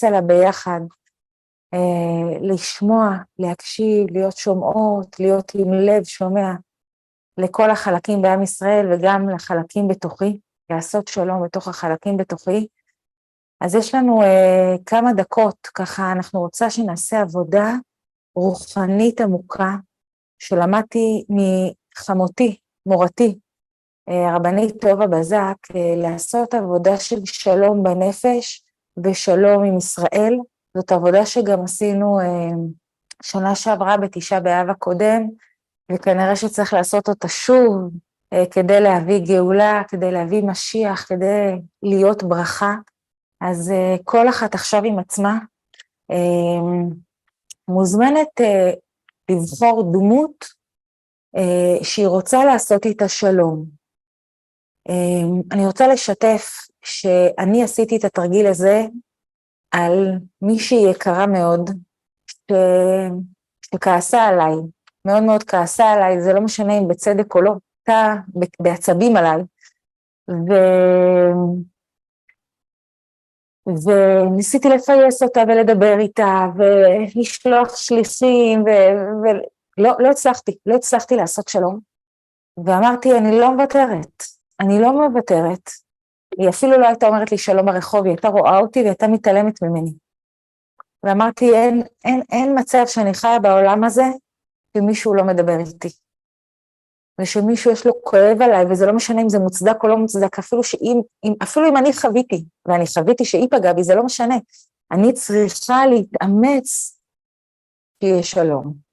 לה ביחד, לשמוע, להקשיב, להיות שומעות, להיות עם לב שומע לכל החלקים בעם ישראל וגם לחלקים בתוכי, לעשות שלום בתוך החלקים בתוכי. אז יש לנו כמה דקות, ככה אנחנו רוצה שנעשה עבודה רוחנית עמוקה, שלמדתי מחמותי, מורתי, הרבנית טובה בזק, לעשות עבודה של שלום בנפש ושלום עם ישראל. זאת עבודה שגם עשינו שנה שעברה בתשעה באב הקודם, וכנראה שצריך לעשות אותה שוב, כדי להביא גאולה, כדי להביא משיח, כדי להיות ברכה. אז כל אחת עכשיו עם עצמה, מוזמנת לבחור דמות שהיא רוצה לעשות איתה שלום. אני רוצה לשתף שאני עשיתי את התרגיל הזה על מישהי יקרה מאוד, שכעסה עליי, מאוד מאוד כעסה עליי, זה לא משנה אם בצדק או לא, הייתה בעצבים עליי, וניסיתי לפייס אותה ולדבר איתה, ולשלוח שליחים, ולא הצלחתי לעשות שלום, ואמרתי, אני לא מוותרת, היא אפילו לא הייתה אומרת לי שלום ברחוב, היא הייתה רואה אותי והייתה מתעלמת ממני, ואמרתי, אין מצב שאני חיה בעולם הזה, שמישהו לא מדבר איתי, ושמישהו יש לו כואב עליי, וזה לא משנה אם זה מוצדק או לא מוצדק, אפילו אם אני חוויתי, ואני חוויתי שהיא פגעה בי, זה לא משנה, אני צריכה להתאמץ שיהיה שלום.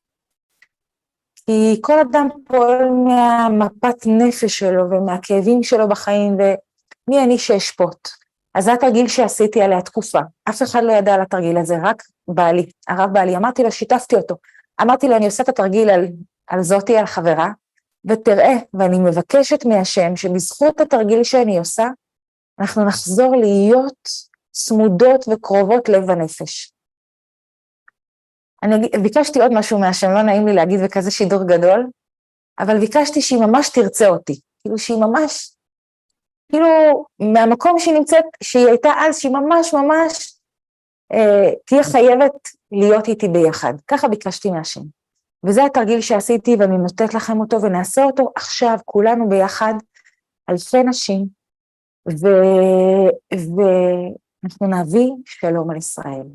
כי כל אדם פועל מהמפת נפש שלו, ומהכאבים שלו בחיים, ומי אני שאשפוט. אז זה התרגיל שעשיתי עליה תקופה, אף אחד לא ידע על התרגיל הזה, רק בעלי, הרב בעלי, אמרתי לו, שיתפתי אותו, אמרתי לו, אני עושה את התרגיל על זאתי, על חברה, ותראה, ואני מבקשת מהשם, שבזכות התרגיל שאני עושה, אנחנו נחזור להיות צמודות וקרובות לב הנפש. אני ביקשתי עוד משהו מהשם, לא נעים לי להגיד וכזה שידור גדול, אבל ביקשתי שהיא ממש תרצה אותי, כאילו שהיא ממש, כאילו מהמקום שהיא נמצאת, שהיא הייתה אז, שהיא ממש תהיה חייבת להיות איתי ביחד, ככה ביקשתי מהשם. וזה התרגיל שעשיתי ואני נותנת לכם אותו ונעשה אותו עכשיו כולנו ביחד, אלפי נשים, ואנחנו נביא שלום על ישראל.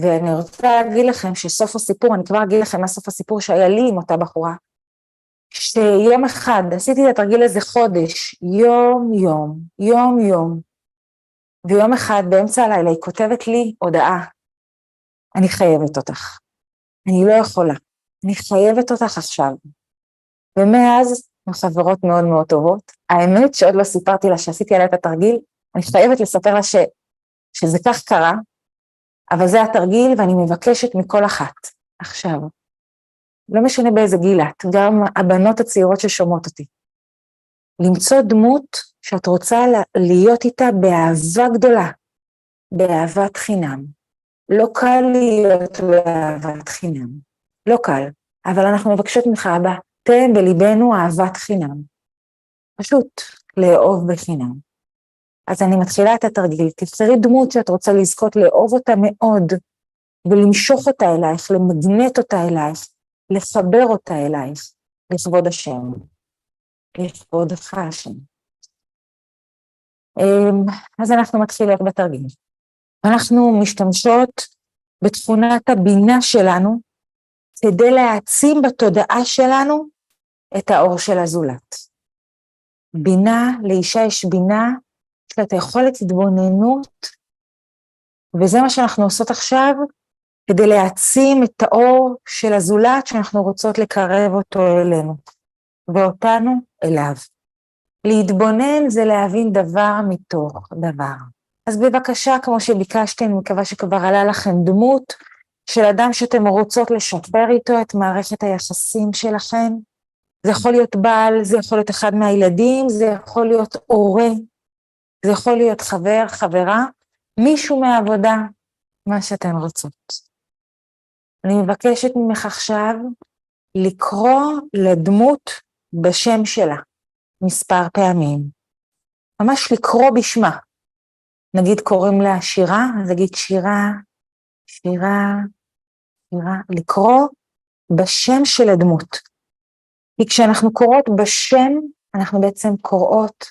ואני רוצה להגיד לכם שסוף הסיפור, אני כבר אגיד לכם מה סוף הסיפור שהיה לי עם אותה בחורה, שיום אחד עשיתי את התרגיל הזה חודש, יום, ויום אחד באמצע הלילה היא כותבת לי הודעה, אני חייבת אותך. אני לא יכולה, אני חייבת אותך עכשיו. ומאז, הן חברות מאוד מאוד טובות. האמת שעוד לא סיפרתי לה שעשיתי עליה את התרגיל, אני חייבת לספר לה שזה כך קרה, אבל זה התרגיל ואני מבקשת מכל אחת. עכשיו, לא משנה באיזה גיל את, גם הבנות הצעירות ששומעות אותי. למצוא דמות שאת רוצה להיות איתה באהבה גדולה, באהבת חינם. לא קל להיות באהבת חינם, לא קל, אבל אנחנו מבקשות ממך, אבא, תן בליבנו אהבת חינם, פשוט לאהוב בחינם. אז אני מתחילה את התרגיל, תבחרי דמות שאת רוצה לזכות לאהוב אותה מאוד, ולמשוך אותה אלייך, למגנט אותה אלייך, לחבר אותה אלייך, לכבוד השם, לכבודך השם. אז אנחנו מתחילות בתרגיל. אנחנו משתמשות בתכונת הבינה שלנו, כדי להעצים בתודעה שלנו את האור של הזולת. בינה, לאישה יש בינה, יש לה את היכולת התבוננות, וזה מה שאנחנו עושות עכשיו, כדי להעצים את האור של הזולת, שאנחנו רוצות לקרב אותו אלינו, ואותנו אליו. להתבונן זה להבין דבר מתוך דבר. אז בבקשה, כמו שביקשתי, אני מקווה שכבר עלה לכם דמות של אדם שאתם רוצות לשפר איתו את מערכת היחסים שלכם. זה יכול להיות בעל, זה יכול להיות אחד מהילדים, זה יכול להיות הורה, זה יכול להיות חבר, חברה, מישהו מהעבודה, מה שאתן רוצות. אני מבקשת ממך עכשיו לקרוא לדמות בשם שלה מספר פעמים. ממש לקרוא בשמה. נגיד קוראים לה שירה, אז נגיד שירה, שירה, שירה, לקרוא בשם של הדמות. כי כשאנחנו קוראות בשם, אנחנו בעצם קוראות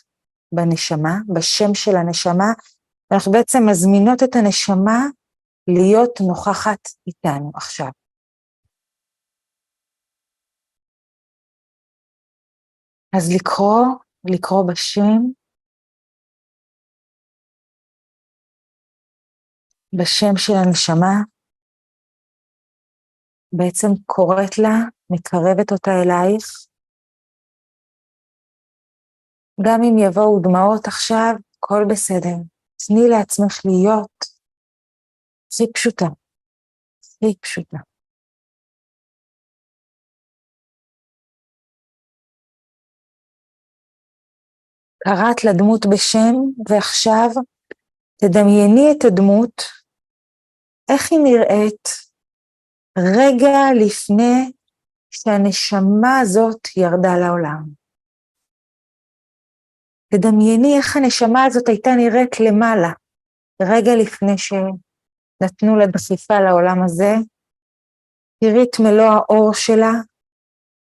בנשמה, בשם של הנשמה, ואנחנו בעצם מזמינות את הנשמה להיות נוכחת איתנו עכשיו. אז לקרוא בשם של הנשמה, בעצם קוראת לה, מקרבת אותה אלייך. גם אם יבואו דמעות עכשיו, הכל בסדר. תני לעצמך להיות הכי פשוטה, הכי פשוטה. קראת לדמות בשם, ועכשיו תדמייני את הדמות, איך היא נראית רגע לפני שהנשמה הזאת ירדה לעולם. תדמייני איך הנשמה הזאת הייתה נראית למעלה, רגע לפני שנתנו לה דחיפה לעולם הזה. תראי את מלוא האור שלה,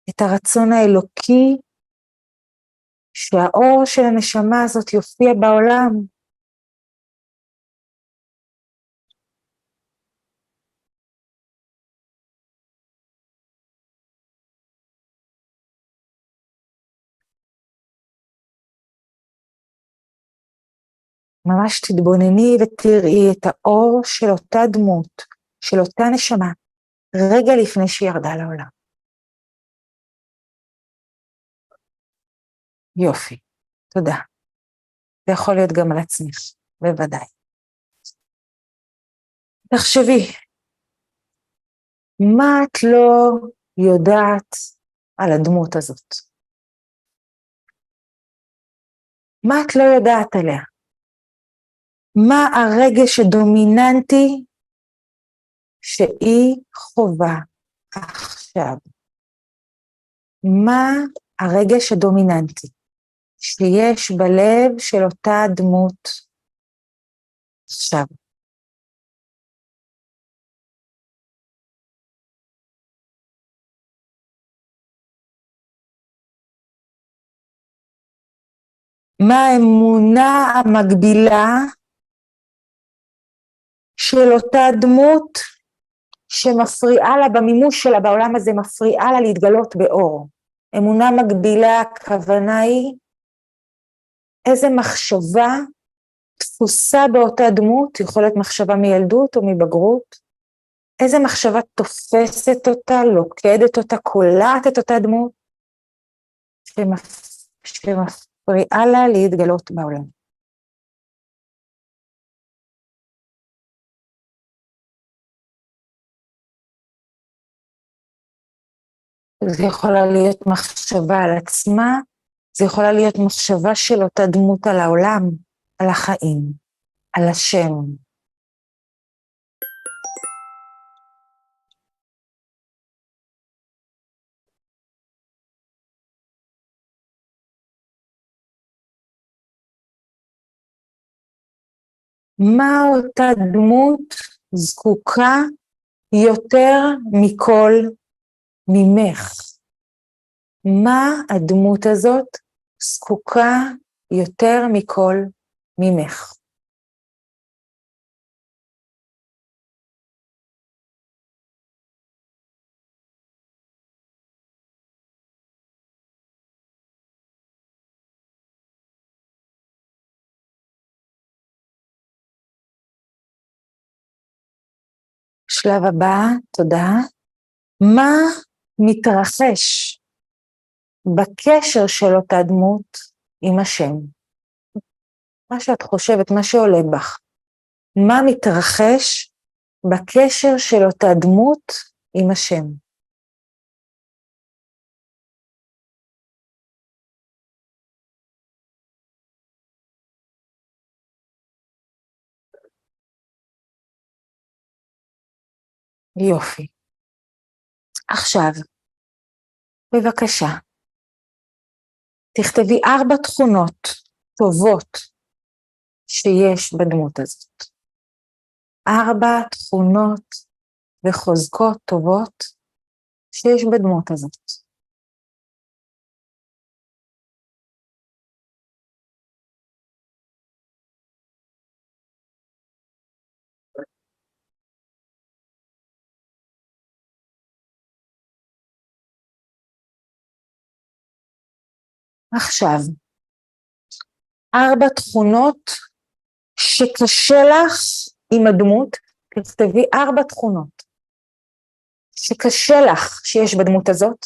את הרצון האלוקי, שהאור של הנשמה הזאת יופיע בעולם. ממש תתבונני ותראי את האור של אותה דמות, של אותה נשמה, רגע לפני שהיא ירדה לעולם. יופי, תודה. זה יכול להיות גם על עצמך, בוודאי. תחשבי, מה את לא יודעת על הדמות הזאת? מה את לא יודעת עליה? מה הרגש הדומיננטי שהיא חובה עכשיו? מה הרגש הדומיננטי שיש בלב של אותה דמות עכשיו? מה האמונה המקבילה של אותה דמות שמפריעה לה במימוש שלה בעולם הזה, מפריעה לה להתגלות באור? אמונה מקבילה, הכוונה היא איזה מחשבה תפוסה באותה דמות, יכול להיות מחשבה מילדות או מבגרות, איזה מחשבה תופסת אותה, לוקדת אותה, קולעת את אותה דמות, שמפריעה לה להתגלות בעולם. זה יכולה להיות מחשבה על עצמה, זה יכולה להיות מחשבה של אותה דמות על העולם, על החיים, על השם. מה אותה דמות זקוקה יותר מכל ממך? מה הדמות הזאת זקוקה יותר מכל ממך? שלב הבא, תודה. מה מתרחש בקשר של אותה דמות עם השם? מה שאת חושבת, מה שעולה בך. מה מתרחש בקשר של אותה דמות עם השם? יופי. עכשיו, בבקשה, תכתבי 4 תכונות טובות שיש בדמות הזאת. 4 תכונות וחוזקות טובות שיש בדמות הזאת. עכשיו, 4 תכונות שקשה לך עם הדמות, תכתבי 4 תכונות שקשה לך שיש בדמות הזאת,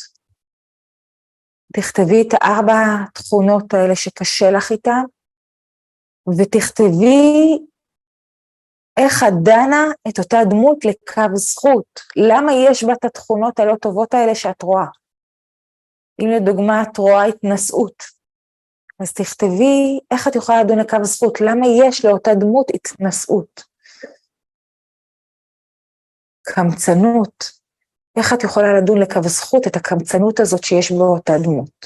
תכתבי את 4 תכונות האלה שקשה לך איתן, ותכתבי איך את דנה את אותה דמות לקו זכות, למה יש בה את התכונות הלא טובות האלה שאת רואה. אם לדוגמה את רואה התנשאות, אז תכתבי איך את יכולה לדון לקו זכות, למה יש לאותה דמות התנשאות. קמצנות, איך את יכולה לדון לקו זכות את הקמצנות הזאת שיש באותה דמות.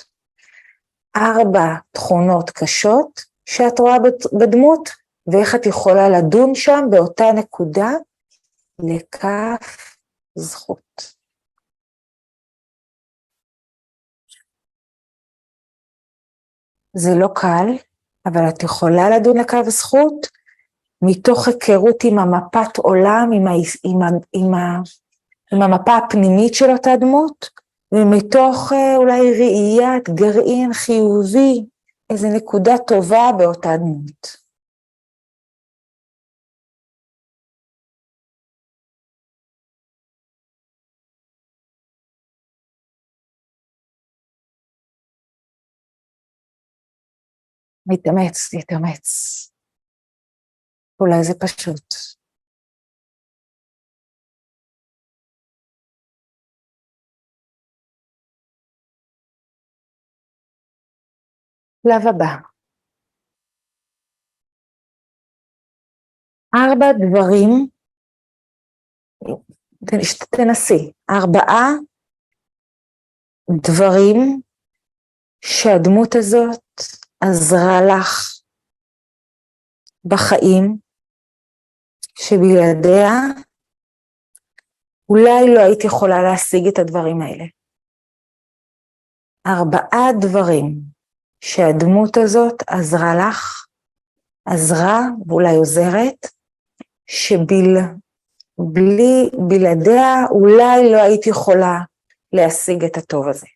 4 תכונות קשות שאת רואה בדמות, ואיך את יכולה לדון שם באותה נקודה לכף זכות. זה לא קל, אבל את יכולה לדון לקו זכות, מתוך היכרות עם המפת עולם, עם המפה הפנימית של אותה דמות, ומתוך אולי ראיית גרעין חיובי, איזו נקודה טובה באותה דמות. להתאמץ. אולי זה פשוט. שלב הבא. 4 דברים, תנסי, 4 דברים שהדמות הזאת עזרה לך בחיים, שבלעדיה אולי לא היית יכולה להשיג את הדברים האלה. 4 דברים שהדמות הזאת עזרה לך, עזרה ואולי עוזרת, שבלעדיה אולי לא היית יכולה להשיג את הטוב הזה.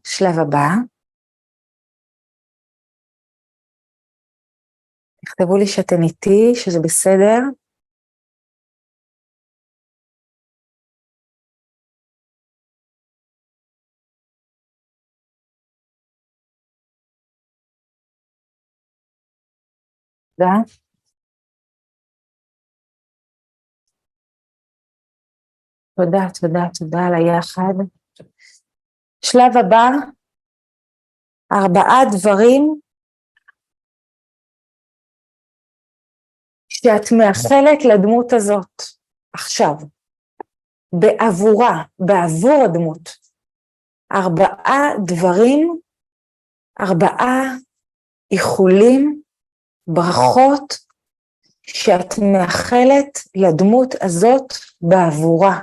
שלב הבא, תכתבו לי שאתם איתי, שזה בסדר. תודה על היחד. שלב הבא, 4 דברים שאת מאחלת לדמות הזאת עכשיו, בעבור הדמות. 4 דברים, 4 איחולים, ברכות, שאת מאחלת לדמות הזאת בעבורה.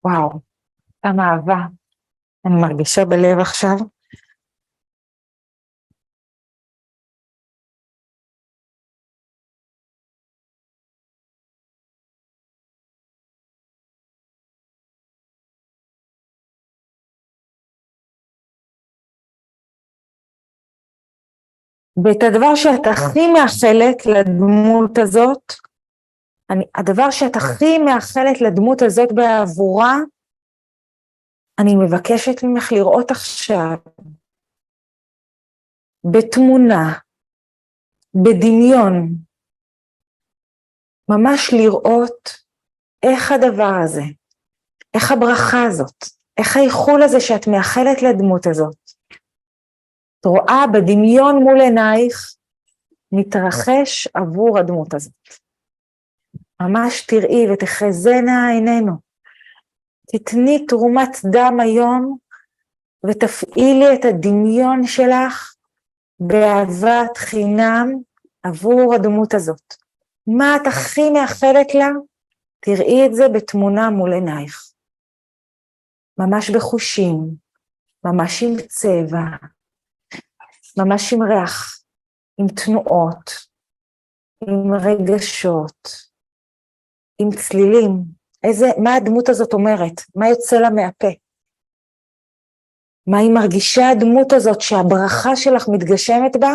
וואו, כמה אהבה. אני מרגישה בלב עכשיו. ואת הדבר שאת הכי מאחלת לדמות הזאת, הדבר שאת הכי מאחלת לדמות הזאת בעבורה, אני מבקשת ממך לראות עכשיו, בתמונה, בדמיון, ממש לראות איך הדבר הזה, איך הברכה הזאת, איך האיחול הזה שאת מאחלת לדמות הזאת, את רואה בדמיון מול עינייך, מתרחש עבור הדמות הזאת. ממש תראי ותחזנה עינינו. תתני תרומת דם היום, ותפעילי את הדמיון שלך, באהבת חינם עבור הדמות הזאת. מה את הכי מאחלת לה? תראי את זה בתמונה מול עינייך. ממש בחושים, ממש עם צבע, ממש עם ריח, עם תנועות, עם רגשות, עם צלילים. מה הדמות הזאת אומרת? מה יוצא לה מהפה? מה היא מרגישה הדמות הזאת שהברכה שלך מתגשמת בה?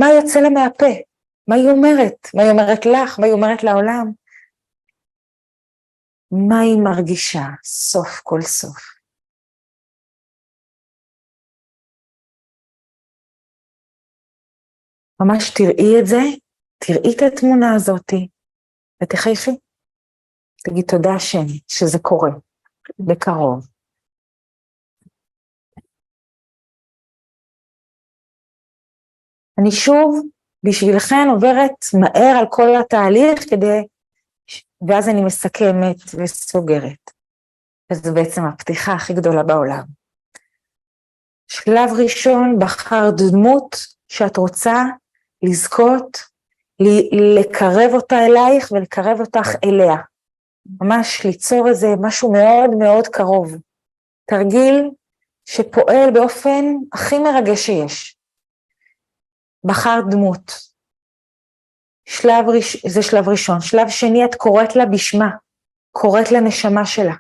מה יוצא לה מהפה? מה היא אומרת? מה היא אומרת לך? מה היא אומרת לעולם? מה היא מרגישה סוף כל סוף? ממש תראי את זה, תראי את התמונה הזאת, ותחייכי. תגיד תודה השם שזה קורה בקרוב. אני שוב בשבילכן עוברת מהר על כל התהליך ואז אני מסכמת וסוגרת. וזו בעצם הפתיחה הכי גדולה בעולם. שלב ראשון, בחרת דמות שאת רוצה לזכות, לקרב אותה אלייך ולקרב אותך אליה. ממש ליצור איזה משהו מאוד מאוד קרוב. תרגיל שפועל באופן הכי מרגש שיש. בחרת דמות. זה שלב ראשון. שלב שני, את קוראת לה בשמה. קוראת לנשמה שלה.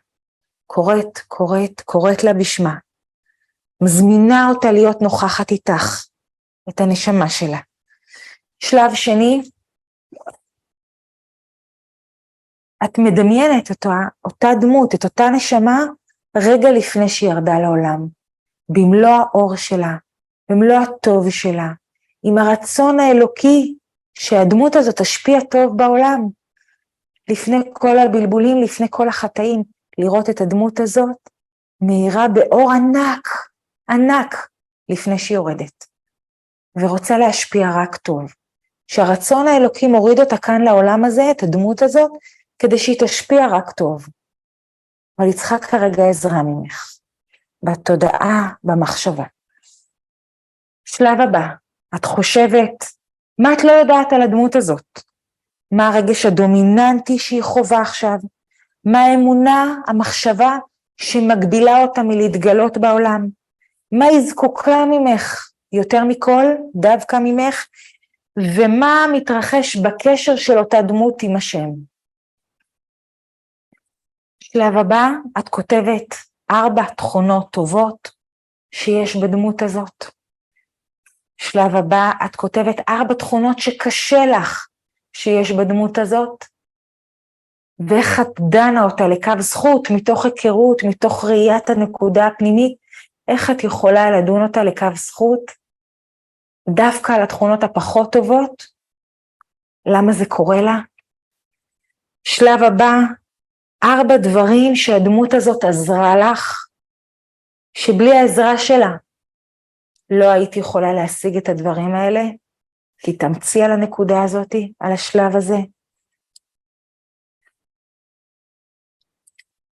קוראת לה בשמה. מזמינה אותה להיות נוכחת איתך, את הנשמה שלה. שלב שני, את מדמיינת אותה דמות, את אותה נשמה, רגע לפני שהיא ירדה לעולם, במלוא האור שלה, במלוא הטוב שלה, עם הרצון האלוקי שהדמות הזאת תשפיע טוב בעולם, לפני כל הבלבולים, לפני כל החטאים, לראות את הדמות הזאת, מאירה באור ענק, לפני שהיא יורדת, ורוצה להשפיע רק טוב, שהרצון האלוקי מוריד אותה כאן לעולם הזה, את הדמות הזאת, כדי שהיא תשפיע רק טוב. אבל היא צריכה כרגע עזרה ממך, בתודעה, במחשבה. שלב הבא, את חושבת, מה את לא יודעת על הדמות הזאת? מה הרגש הדומיננטי שהיא חובה עכשיו? מה האמונה, המחשבה שמגבילה אותה מלהתגלות בעולם? מה היא זקוקה ממך יותר מכל, דווקא ממך? ומה מתרחש בקשר של אותה דמות עם השם? שלב הבא, את כותבת 4 תכונות טובות שיש בדמות הזאת. שלב הבא, את כותבת 4 תכונות שקשה לך שיש בדמות הזאת, ואיך את דנה אותה לקו זכות, מתוך היכרות, מתוך ראיית הנקודה הפנימית, איך את יכולה לדון אותה לקו זכות, דווקא על התכונות הפחות טובות, למה זה קורה לה? שלב הבא, 4 דברים שהדמות הזאת עזרה לך, שבלי העזרה שלה, לא הייתי יכולה להשיג את הדברים האלה, כי תמציא על הנקודה הזאת, על השלב הזה.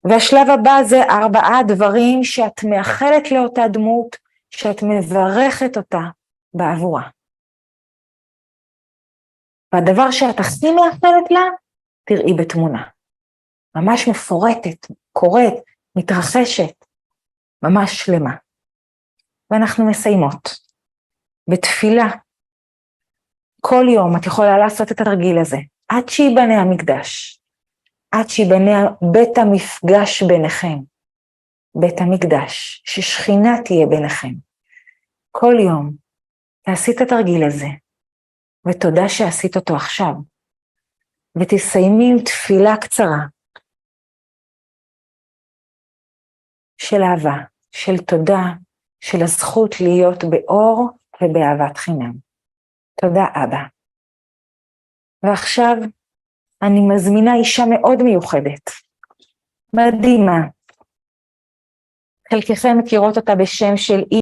והשלב הבא זה 4 דברים שאת מאחלת לאותה דמות, שאת מברכת אותה בעבורה. והדבר שאת הכי מאחלת לה, תראי בתמונה. ממש מפורטת, קוראת, מתרחשת, ממש שלמה. ואנחנו מסיימות. בתפילה, כל יום את יכולה לעשות את התרגיל הזה, עד שיבנה המקדש, עד שיבנה בית המפגש ביניכם, בית המקדש, ששכינה תהיה ביניכם. כל יום תעשי את התרגיל הזה, ותודה שעשית אותו עכשיו, ותסיימי עם תפילה קצרה, של אהבה, של תודה, של הזכות להיות באור ובאהבת חינם. תודה אבא. ועכשיו אני מזמינה אישה מאוד מיוחדת, מדהימה. חלקכם מכירות אותה בשם של